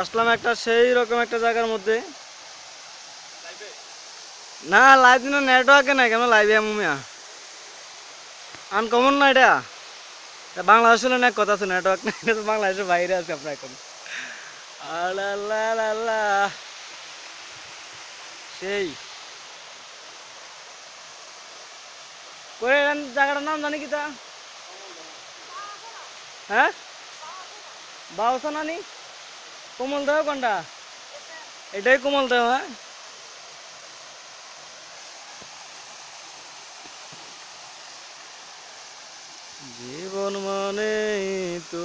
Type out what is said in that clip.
আসলাম একটা সেই রকম একটা জায়গার মধ্যে। না লাইভ দিন নেটওয়ার্কে নাই কেন লাইভে মিয়া আনকমন না এটা। বাংলাদেশ হলে না কথা আছে নেটওয়ার্ক নাই, এটা তো বাংলাদেশের বাইরে আছে আমরা এখন। আল্লাহ আল্লাহ সেই করে জায়গাটার নাম জানি কি তা? হ্যাঁ বাউসা নানি কোমল দেহ কোনটা? এটাই কোমল দেহ। হ্যাঁ জীবন মানে তো